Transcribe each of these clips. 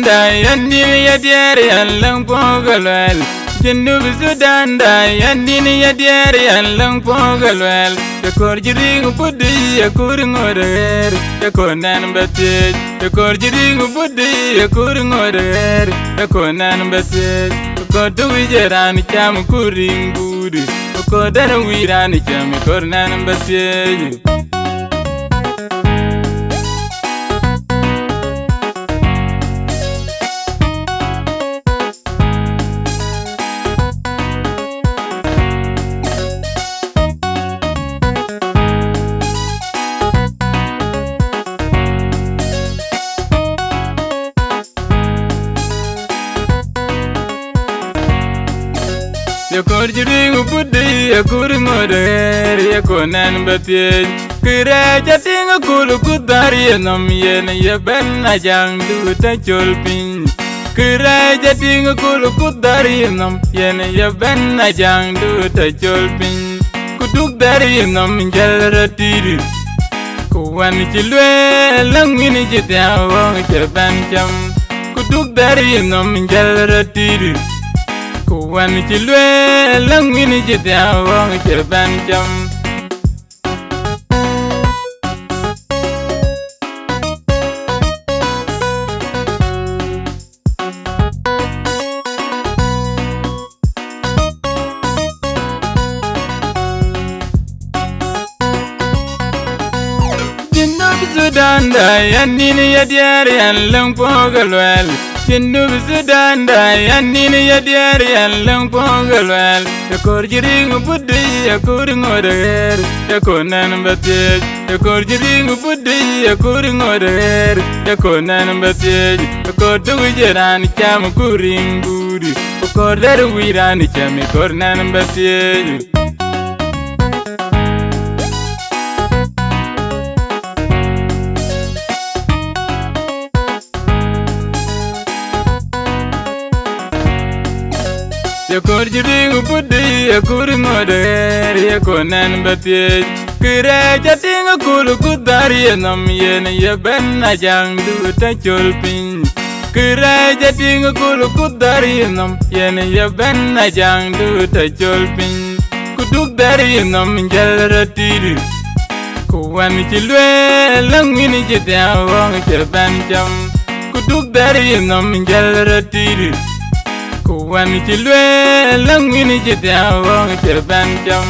da yandini ya diere yallang pogalwel Jinub Sudan da yandini ya diere yallang pogalwel De korjiring pudi ya kuringorer De konan batej De korjiring pudi ya kuringorer De konan batej Kodu wijeran cham kuring budi Kodana wiran cham kornan batej Ya korjiring pudi ya kuringorer ya konan batej Kira jating kulu kudari ya nom yen ya ben ajang duta cholpin Kira jating kulu kudari ya nom yen ya ben ajang duta cholpin Kuduk dari ya nom jalratiri Kuwan chilwe langini jitya wong chaban cham Kuduk dari ya nom jalratiri Kuwan chilwe langini jitya wong chaban cham Jinub Sudan da yandini ya diere yallang pogalwel Jinub Sudan da yandini ya diere yallang pogalwel De korjiring pudi ya kuringorer De konan batej De korjiring pudi ya kuringorer De konan batej Kodu wijeran cham kuring budi Kodar wiran cham kornan batej Ya korjiring pudi ya kuringorer ya konan batej Kira jating kulu kudari ya nom yen ya ben ajang duta cholpin Kira jating kulu kudari ya nom yen ya ben ajang duta cholpin Kuduk dari ya nom jalratiri Kuwan chilwe langini jitya wong chaban cham Kuduk dari ya nom jalratiri Kuwan chilwe langini jitya wong chaban cham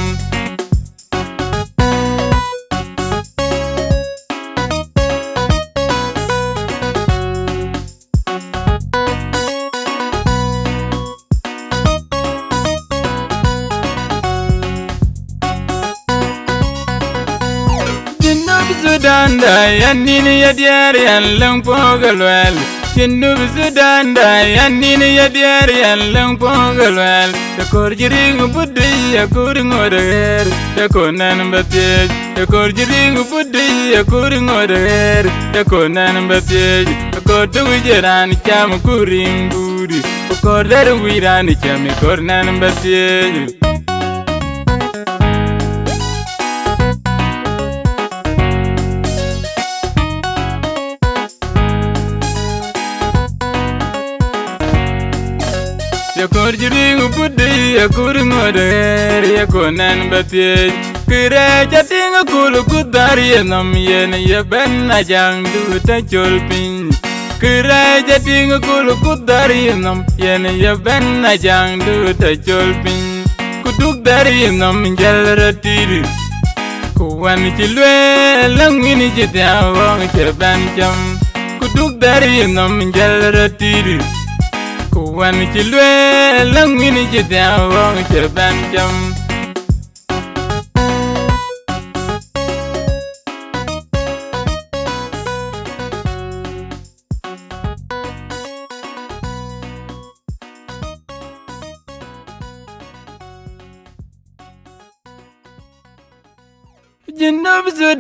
Jinub Sudan da yandini ya diere yallang pogalwel Jinub Sudan da yandini ya diere yallang pogalwel De korjiring pudi ya kuringorer De konan batej De korjiring pudi ya kuringorer De konan batej Kodu wijeran cham kuring budi Kodar wiran cham kornan batej Ya korjiring pudi ya kuringorer ya konan batej Kira jating kulu kudari ya nom yen ya ben ajang duta cholpin Kira jating kulu kudari ya nom yen ya ben ajang duta cholpin Kuduk dari ya nom jalratiri Kuwan chilwe langini jitya wong chaban cham Kuduk dari ya nom jalratiri Kuwan chilwe langini jitya wong chaban cham Jinub Sudan